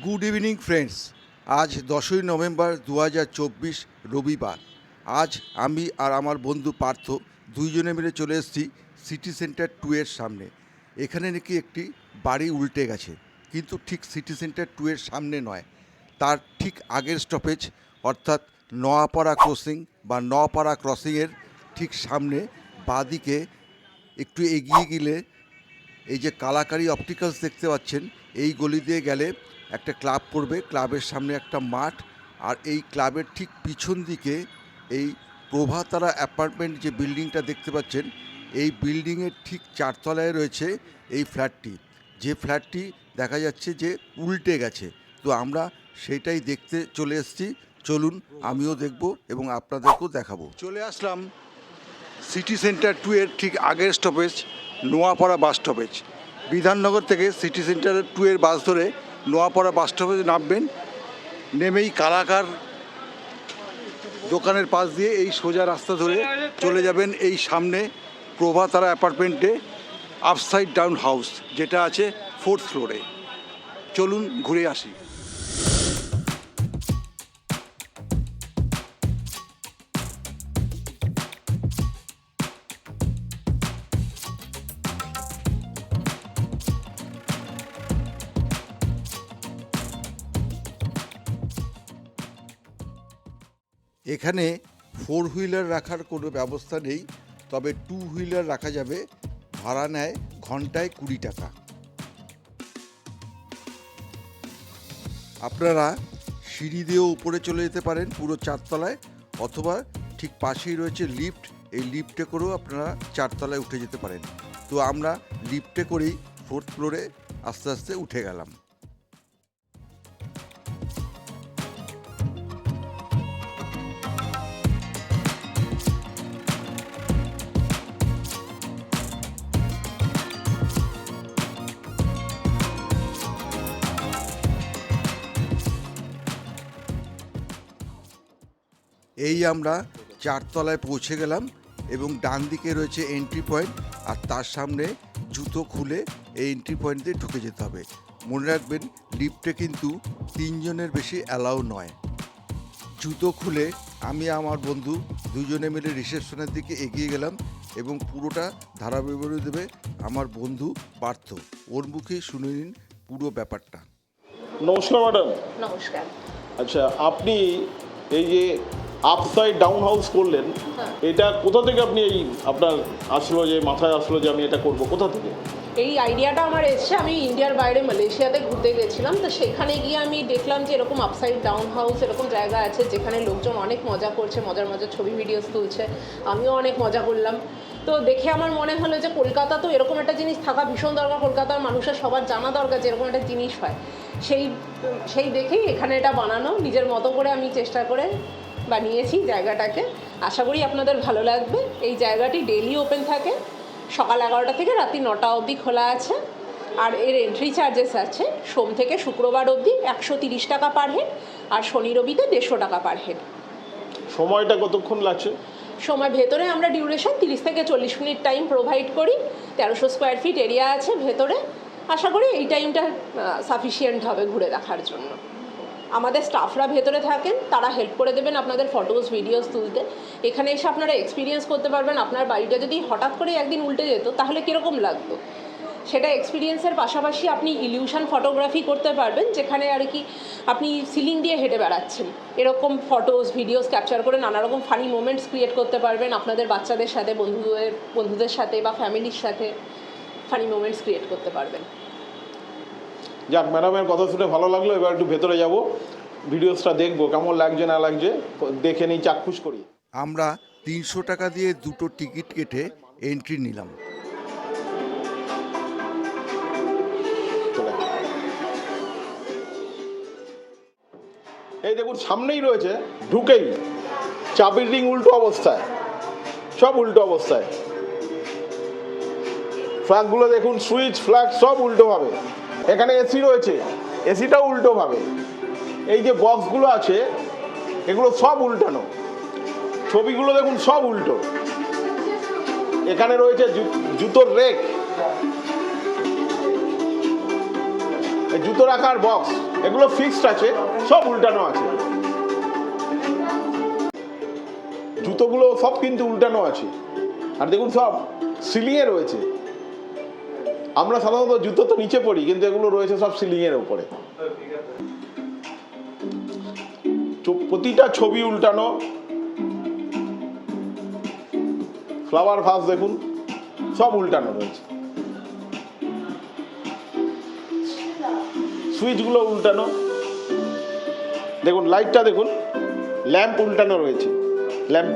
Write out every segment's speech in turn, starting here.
Good evening friends. আজ 10ই November 2024 রবিবার। আজ আমি আর আমার বন্ধু পার্থ দুইজনে মিলে চলে এসেছি সিটি সেন্টার 2 এর সামনে। এখানে নাকি একটি বাড়ি উল্টে গেছে, কিন্তু ঠিক সিটি সেন্টার 2 এর সামনে নয়, তার ঠিক আগের স্টপেজ অর্থাৎ নোয়াপাড়া ক্রসিং বা নপাড়া ক্রসিংয়ের ঠিক সামনে বাঁদিকে একটু এগিয়ে গেলে এই যে কালাকারি অপটিক্যালস দেখতে পাচ্ছেন, এই গলি দিয়ে গেলে একটা ক্লাব পড়বে, ক্লাবের সামনে একটা মাঠ, আর এই ক্লাবের ঠিক পিছন দিকে এই প্রভাতারা অ্যাপার্টমেন্ট যে বিল্ডিংটা দেখতে পাচ্ছেন, এই বিল্ডিংয়ের ঠিক 4 তলায় রয়েছে এই ফ্ল্যাটটি, যে ফ্ল্যাটটি দেখা যাচ্ছে যে উল্টে গেছে। তো আমরা সেইটাই দেখতে চলে এসেছি। চলুন আমিও দেখব এবং আপনাদেরকেও দেখাবো। চলে আসলাম সিটি সেন্টার 2 এর ঠিক আগের stoppage Noapara bus stoppage. Bidhannagar থেকে সিটি সেন্টার 2 এর বাস ধরে নোয়াপাড়া বাস স্টপেজে নামবেন। নেমেই কালাকার দোকানের পাশ দিয়ে এই সোজা রাস্তা ধরে চলে যাবেন এই সামনে প্রভাতারা অ্যাপার্টমেন্টে, আপসাইড ডাউন হাউস, যেটা আছে 4th ফ্লোরে। চলুন ঘুরে আসি। এখানে 4 হুইলার রাখার কোনো ব্যবস্থা নেই, তবে 2 হুইলার রাখা যাবে। ভাড়া নেয় ঘন্টায় 20 টাকা। আপনারা সিঁড়ি দিয়েও উপরে চলে যেতে পারেন পুরো 4 তলায়, অথবা ঠিক পাশেই রয়েছে লিফট, এই লিফটে করেও আপনারা 4 তলায় উঠে যেতে পারেন। তো আমরা লিফটে করেই 4th ফ্লোরে আস্তে আস্তে উঠে গেলাম। এই আমরা 4 তলায় পৌঁছে গেলাম এবং ডান দিকে রয়েছে এন্ট্রি পয়েন্ট, আর তার সামনে জুতো খুলে এই এন্ট্রি পয়েন্ট দিয়ে ঢুকে যেতে হবে। মনে রাখবেন, লিফটে কিন্তু 3 জনের বেশি অ্যালাউ নয়। জুতো খুলে আমি আমার বন্ধু দুজনে মিলে রিসেপশনের দিকে এগিয়ে গেলাম এবং পুরোটা ধারা বিবরণী দেবে আমার বন্ধু পার্থ। ওর মুখেই শুনে নিন পুরো ব্যাপারটা। নমস্কার ম্যাডাম। নমস্কার। আচ্ছা, আপনি এই যে আপসাইড ডাউন হাউস করলেন, এটা কোথা থেকে আপনি এই আপনার আসলো, যে মাথায় আসলো যে আমি এটা করব, কোথা থেকে? এই আইডিয়াটা আমার এসছে, আমি ইন্ডিয়ার বাইরে মালয়েশিয়াতে ঘুরতে গেছিলাম, তো সেখানে গিয়ে আমি দেখলাম যে এরকম আপসাইড ডাউন হাউস এরকম জায়গা আছে যেখানে লোকজন অনেক মজা করছে, মজার মজার ছবি ভিডিওস তুলছে, আমিও অনেক মজা করলাম। তো দেখে আমার মনে হলো যে কলকাতা তো এরকম একটা জিনিস থাকা ভীষণ দরকার, কলকাতার মানুষের সবার জানা দরকার যে এরকম একটা জিনিস হয়। সেই দেখেই এখানে এটা বানানো, নিজের মতো করে আমি চেষ্টা করে বানিয়েছি জায়গাটাকে। আশা করি আপনাদের ভালো লাগবে। এই জায়গাটি ডেইলি ওপেন থাকে, সকাল 11টা থেকে রাত্রি 9টা অবধি খোলা আছে। আর এর এন্ট্রি চার্জেস আছে সোম থেকে শুক্রবার অবধি 130 টাকা পার হেড, আর শনি রবিতে 150 টাকা পার হেড। সময়টা কতক্ষণ লাগছে? সময় ভেতরে আমরা ডিউরেশন 30 থেকে 40 মিনিট টাইম প্রোভাইড করি। 1300 স্কোয়ার ফিট এরিয়া আছে ভেতরে। আশা করি এই টাইমটা সাফিসিয়েন্ট হবে ঘুরে দেখার জন্য। আমাদের স্টাফরা ভেতরে থাকেন, তারা হেল্প করে দেবেন আপনাদের ফটোস ভিডিওস তুলতে। এখানে এসে আপনারা এক্সপিরিয়েন্স করতে পারবেন আপনার বাড়িটা যদি হঠাৎ করে একদিন উল্টে যেত তাহলে কীরকম লাগতো, সেটা এক্সপিরিয়েন্সের পাশাপাশি আপনি ইলিউশন ফটোগ্রাফি করতে পারবেন, যেখানে আর কি আপনি সিলিং দিয়ে হেঁটে বেড়াচ্ছেন, এরকম ফটোস ভিডিওস ক্যাপচার করে নানা রকম ফানি মোমেন্টস ক্রিয়েট করতে পারবেন আপনাদের বাচ্চাদের সাথে, বন্ধুদের সাথে বা ফ্যামিলির সাথে ফানি মোমেন্টস ক্রিয়েট করতে পারবেন। যাক, ম্যাডামের কথা শুনে ভালো লাগলো। এবার একটু ভেতরে যাব, ভিডিওসটা দেখবো কেমন লাগছে না লাগছে, দেখে নিই, চাক্ষুষ করি। আমরা 300 টাকা দিয়ে দুটো টিকিট কেটে এন্ট্রি নিলাম। এই দেখুন, সামনেই রয়েছে, ঢুকেই চাবির রিং উল্টো অবস্থায়, সব উল্টো অবস্থায়। ফ্ল্যাগগুলো দেখুন, সুইচ ফ্ল্যাগ সব উল্টোভাবে। এখানে এসি রয়েছে, এসিটাও উল্টোভাবে। এই যে বক্সগুলো আছে এগুলো সব উল্টানো, ছবিগুলো দেখুন সব উল্টো। এখানে রয়েছে জুতোর রেক, জুতো রাখার বক্স, এগুলো ফিক্সড আছে, সব উল্টানো আছে। জুতোগুলো সব কিন্তু উল্টানো আছে। আর দেখুন সব সিলিংয়ে রয়েছে। আমরা সাধারণত জুতো তো নিচে পড়ি, কিন্তু এগুলো রয়েছে সব সিলিংয়ের উপরে। প্রতিটা ছবি উল্টানো। ফ্লাওয়ার ভাস দেখুন, সব উল্টানো রয়েছে। সুইচগুলো উল্টানো। দেখুন লাইটটা দেখুন, ল্যাম্প উল্টানো রয়েছে, ল্যাম্প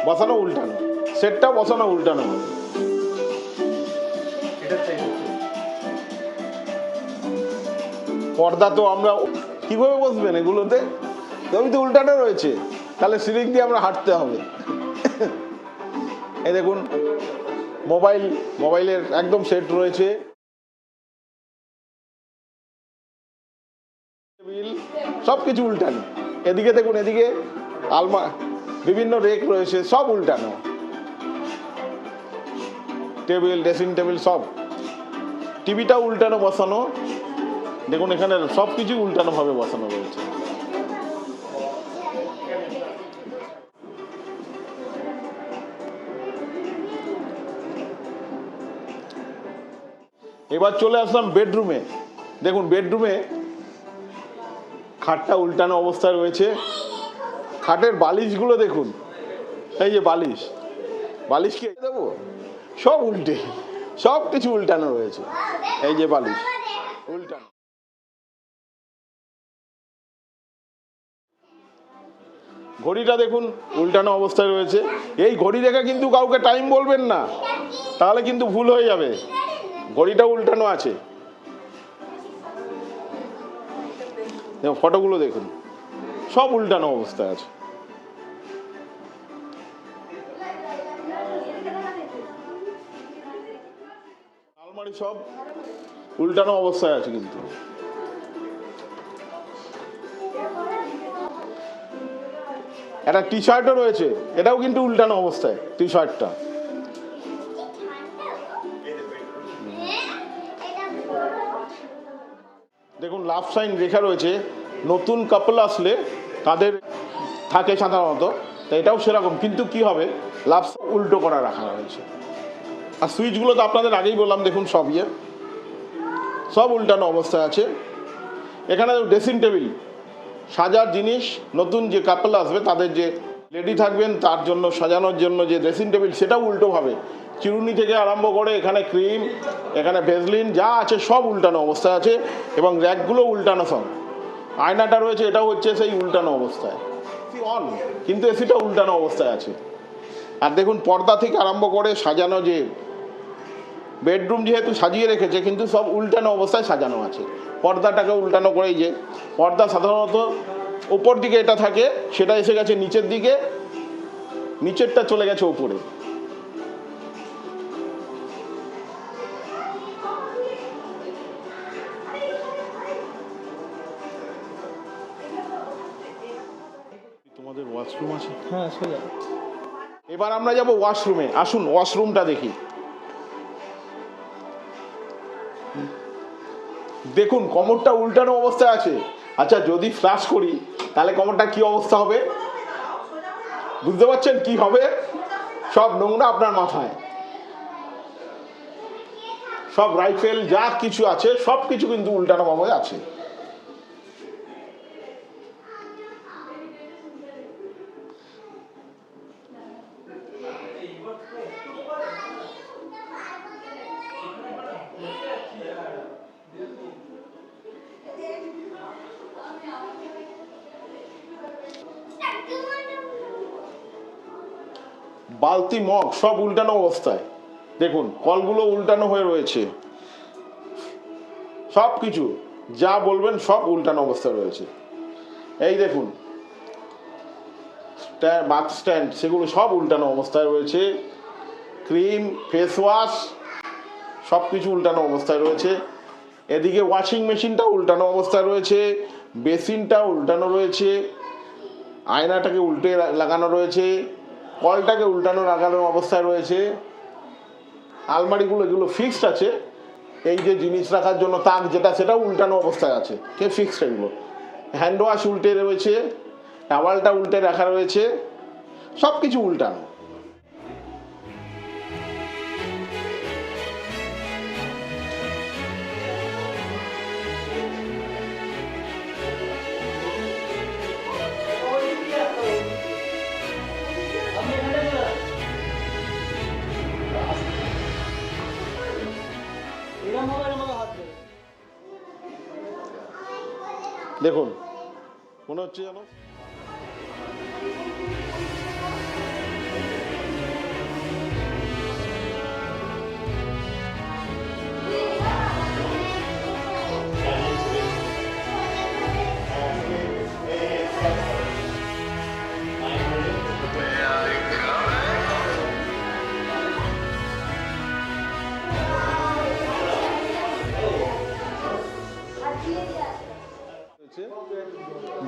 বসানো উল্টানো, সেটটা বসানো উল্টানো হবে। পর্দা তো আমরা কিভাবে বসবেন এগুলোতে, সবই তো উল্টানো রয়েছে, তাহলে সিলিং দিয়ে আমরা হাঁটতে হবে। এই দেখুন মোবাইলের একদম সেট রয়েছে। সব কিছু উল্টানো। এদিকে দেখুন, এদিকে বিভিন্ন রেক রয়েছে, সব উল্টানো। টেবিল, ড্রেসিং টেবিল সব। টিভিটা উল্টানো বসানো। দেখুন এখানে সব কিছু উল্টানো ভাবে বসানো রয়েছে। এবার চলে আসলাম বেডরুমে। দেখুন বেডরুমে খাটটা উল্টানো অবস্থায় রয়েছে। খাটের বালিশগুলো দেখুন, এই যে বালিশ কি দেবো, সব উল্টে, সব কিছু উল্টানো রয়েছে। এই যে বালিশ উল্টানো। ঘড়িটা দেখুন উল্টানো অবস্থায় রয়েছে। এই ঘড়ি দেখে কিন্তু কাউকে টাইম বলবেন না, তাহলে কিন্তু ভুল হয়ে যাবে। ঘড়িটা উল্টানো আছে। ফটোগুলো দেখুন, সব উল্টানো অবস্থায় আছে। আলমারি সব উল্টানো অবস্থায় আছে। কিন্তু একটা টি শার্টও রয়েছে, এটাও কিন্তু উল্টানো অবস্থায়। টি শার্টটা দেখুন, লাভ সাইন লেখা রয়েছে। নতুন কাপল আসলে তাদের থাকে সাধারণত, তো এটাও সেরকম, কিন্তু কি হবে, লাভ উল্টো করা রাখা রয়েছে। আর সুইচগুলো তো আপনাদের আগেই বললাম, দেখুন সব উল্টানো অবস্থায় আছে। এখানে ড্রেসিং টেবিল, সাজার জিনিস, নতুন যে কাপল আসবে তাদের যে লেডি থাকবেন তার জন্য সাজানোর জন্য যে ড্রেসিং টেবিল, সেটাও উল্টোভাবে। চিরুনি থেকে আরম্ভ করে এখানে ক্রিম, এখানে ভেজলিন যা আছে সব উল্টানো অবস্থায় আছে। এবং র্যাকগুলো উল্টানো সব। আয়নাটা রয়েছে, এটাও হচ্ছে সেই উল্টানো অবস্থায়। অন, কিন্তু এসিটা উল্টানো অবস্থায় আছে। আর দেখুন পর্দা থেকে আরম্ভ করে সাজানো, যে বেডরুম যেহেতু সাজিয়ে রেখেছে, কিন্তু সব উল্টানো অবস্থায় সাজানো আছে। পর্দাটাকে উল্টানো করেই, যে পর্দা সাধারণত ওপর দিকে এটা থাকে, সেটা এসে গেছে নিচের দিকে, নিচেরটা চলে গেছে ওপরে। তোমাদের ওয়াশরুম আছে? হ্যাঁ সোজা। এবার আমরা যাব ওয়াশরুমে। আসুন ওয়াশরুমটা দেখি। দেখুন কমোডটা উল্টানো অবস্থায় আছে। আচ্ছা, যদি ফ্লাশ করি তাহলে কমোডটা কি অবস্থা হবে বুঝতে পারছেন? কি হবে? সব নোংরা আপনার মাথায়। সব রাইফেল যা কিছু আছে সব কিছু কিন্তু উল্টানো ভাবে আছে। বালতি, মগ সব উল্টানো অবস্থায়। দেখুন কলগুলো উল্টানো হয়ে রয়েছে। সব কিছু যা বলবেন সব উল্টানো অবস্থায় রয়েছে। এই দেখুন বাথ স্ট্যান্ড, সেগুলো সব উল্টানো অবস্থায় রয়েছে। ক্রিম, ফেস ওয়াশ সব কিছু উল্টানো অবস্থায় রয়েছে। এদিকে ওয়াশিং মেশিনটা উল্টানো অবস্থায় রয়েছে, বেসিনটা উল্টানো রয়েছে, আয়নাটাকে উল্টে লাগানো রয়েছে, কলটাকে উল্টানো লাগানো অবস্থায় রয়েছে। আলমারিগুলো এগুলো ফিক্সড আছে, এই যে জিনিস রাখার জন্য তাক যেটা, সেটাও উল্টানো অবস্থায় আছে, কে ফিক্সড এগুলো। হ্যান্ড ওয়াশ উল্টে রয়েছে, টাওয়ালটা উল্টে রাখা রয়েছে, সব কিছু উল্টানো। দেখুন মনে হচ্ছে যেন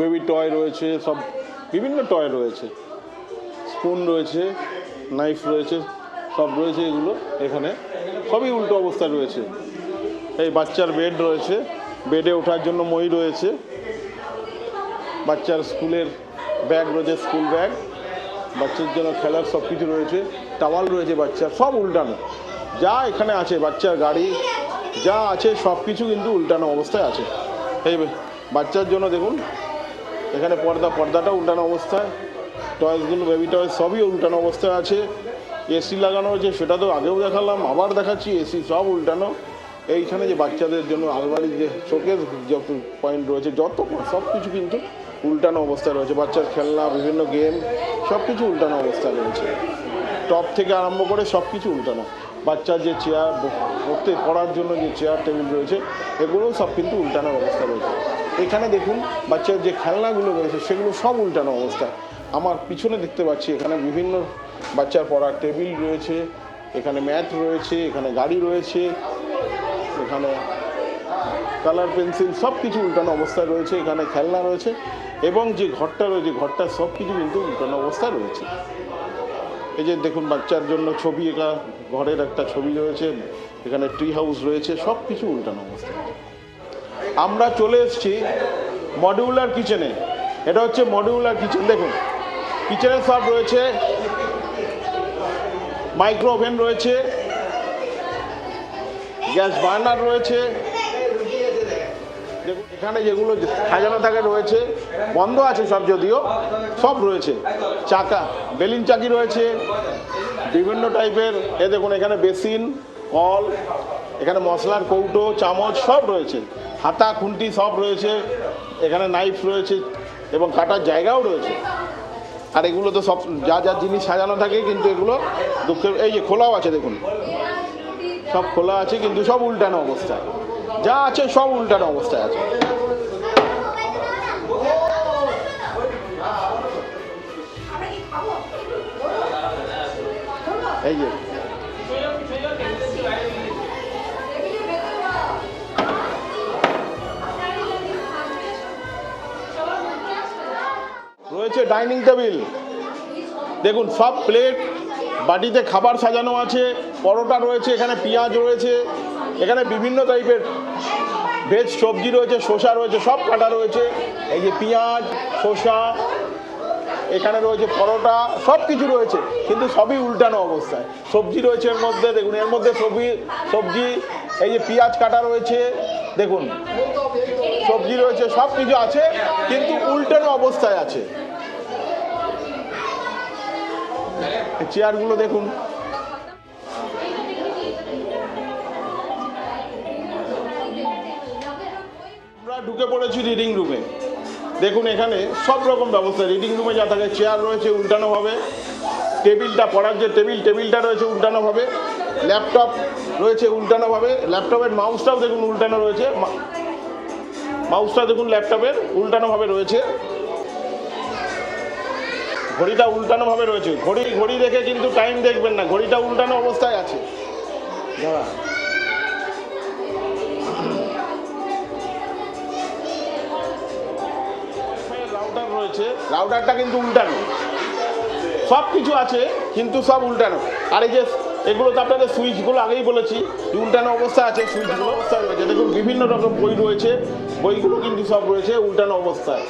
বেবি টয় রয়েছে, সব বিভিন্ন টয় রয়েছে, স্পুন রয়েছে, নাইফ রয়েছে, সব রয়েছে এগুলো এখানে, সবই উল্টো অবস্থায় রয়েছে। এই বাচ্চার বেড রয়েছে, বেডে ওঠার জন্য মই রয়েছে, বাচ্চার স্কুলের ব্যাগ রয়েছে, স্কুল ব্যাগ, বাচ্চার জন্য খেলার সব কিছু রয়েছে, টাওয়াল রয়েছে বাচ্চার, সব উল্টানো। যা এখানে আছে বাচ্চার গাড়ি যা আছে সব কিছু কিন্তু উল্টানো অবস্থায় আছে। এই বাচ্চার জন্য দেখুন এখানে পর্দাটা উল্টানো অবস্থায়, টয়েসগুলো বেবি টয়েস সবই উল্টানো অবস্থায় আছে। এসি লাগানো হয়েছে, সেটা তো আগেও দেখালাম, আবার দেখাচ্ছি, এসি সব উল্টানো। এইখানে যে বাচ্চাদের জন্য আলমারির যে শোকেস যত পয়েন্ট রয়েছে, যত সব কিছু কিন্তু উল্টানো অবস্থায় রয়েছে। বাচ্চার খেলনা, বিভিন্ন গেম সব কিছু উল্টানো অবস্থায় রয়েছে, টপ থেকে আরম্ভ করে সব কিছু উল্টানো। বাচ্চার যে চেয়ার পড়ার জন্য যে চেয়ার টেবিল রয়েছে, এগুলোও সব কিন্তু উল্টানো অবস্থা রয়েছে। এখানে দেখুন বাচ্চার যে খেলনাগুলো রয়েছে সেগুলো সব উল্টানো অবস্থায়। আমার পিছনে দেখতে পাচ্ছি এখানে বিভিন্ন বাচ্চার পড়ার টেবিল রয়েছে, এখানে ম্যাট রয়েছে, এখানে গাড়ি রয়েছে, এখানে কালার পেন্সিল সব কিছু উল্টানো অবস্থায় রয়েছে, এখানে খেলনা রয়েছে, এবং যে ঘরটা রয়েছে ঘরটার সব কিছু কিন্তু উল্টানো অবস্থায় রয়েছে। এই যে দেখুন বাচ্চার জন্য ছবি এঁকা ঘরের একটা ছবি রয়েছে, এখানে ট্রি হাউস রয়েছে, সব কিছু উল্টানো অবস্থায়। আমরা চলে এসেছি মডিউলার কিচেনে। এটা হচ্ছে মডিউলার কিচেন। দেখুন কিচেনে সব রয়েছে, মাইক্রো ওভেন রয়েছে, গ্যাস বার্নার রয়েছে, দেখুন এখানে যেগুলো সাজানো থাকে রয়েছে, বন্ধ আছে সব, যদিও সব রয়েছে। চাকা বেলিন চাকি রয়েছে বিভিন্ন টাইপের। এ দেখুন এখানে বেসিন, কল, এখানে মশলার কৌটো, চামচ সব রয়েছে, হাতা খুন্তি সব রয়েছে, এখানে নাইফ রয়েছে এবং কাটার জায়গাও রয়েছে। আর এগুলো তো সব যা যা জিনিস সাজানো থাকে, কিন্তু এগুলো দুঃখের এই যে খোলাও আছে, দেখুন সব খোলা আছে, কিন্তু সব উল্টানো অবস্থায়। যা আছে সব উল্টানো অবস্থায় আছে। এই যে রয়েছে ডাইনিং টেবিল, দেখুন সব প্লেট বাটিতে খাবার সাজানো আছে, পরোটা রয়েছে, এখানে পেঁয়াজ রয়েছে, এখানে বিভিন্ন টাইপের ভেজ সবজি রয়েছে, শসা রয়েছে, সব কাটা রয়েছে। এই যে পেঁয়াজ, শসা, এখানে রয়েছে পরোটা, সব কিছু রয়েছে, কিন্তু সবই উল্টানো অবস্থায়। সবজি রয়েছে এর মধ্যে, দেখুন এর মধ্যে সবজি, এই যে পেঁয়াজ কাটা রয়েছে, দেখুন সবজি রয়েছে, সব কিছু আছে, কিন্তু উল্টানো অবস্থায় আছে। চেয়ারগুলো দেখুন, আমরা ঢুকে পড়েছি রিডিং রুমে। দেখুন এখানে সব রকম ব্যবস্থা, রিডিং রুমে যা থাকে, চেয়ার রয়েছে উল্টানোভাবে, টেবিলটা পড়ার যে টেবিলটা রয়েছে উল্টানোভাবে, ল্যাপটপ রয়েছে উল্টানোভাবে, ল্যাপটপের মাউসটাও দেখুন উল্টানো রয়েছে, মাউসটা দেখুন ল্যাপটপের উল্টানোভাবে রয়েছে, ঘড়িটা উল্টানোভাবে রয়েছে। ঘড়ি দেখে কিন্তু টাইম দেখবেন না, ঘড়িটা উল্টানো অবস্থায় আছে। দাঁড়া, রাউটার রয়েছে, রাউটারটা কিন্তু উল্টানো, সব কিছু আছে কিন্তু সব উল্টানো। আর এই যে এগুলো তো আপনাদের সুইচগুলো আগেই বলেছি উল্টানো অবস্থা আছে, সুইচগুলো অবস্থায় রয়েছে। দেখুন বিভিন্ন রকম বই রয়েছে, বইগুলো কিন্তু সব রয়েছে উল্টানো অবস্থায়।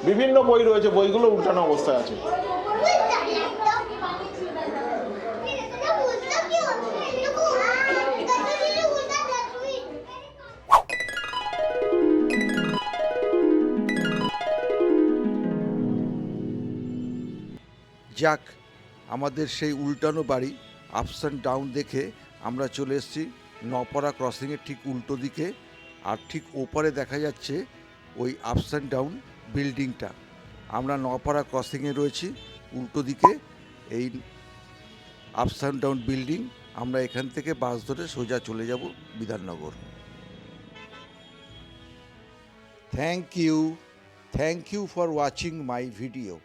বিভিন্ন বই রয়েছে, বইগুলো উল্টানো অবস্থায় আছে। যাক, আমাদের সেই উল্টানো বাড়ি আপস অ্যান্ড ডাউন দেখে আমরা চলে এসেছি নপাড়া ক্রসিংয়ের ঠিক উল্টো দিকে। আর ঠিক ওপারে দেখা যাচ্ছে ওই আপস অ্যান্ড ডাউন বিল্ডিংটা। আমরা নপাড়া ক্রসিংয়ে রয়েছি উল্টো দিকে, এই আপস অ্যান্ড ডাউন বিল্ডিং। আমরা এখান থেকে বাস ধরে সোজা চলে যাব Bidhannagar. Thank you for watching my video.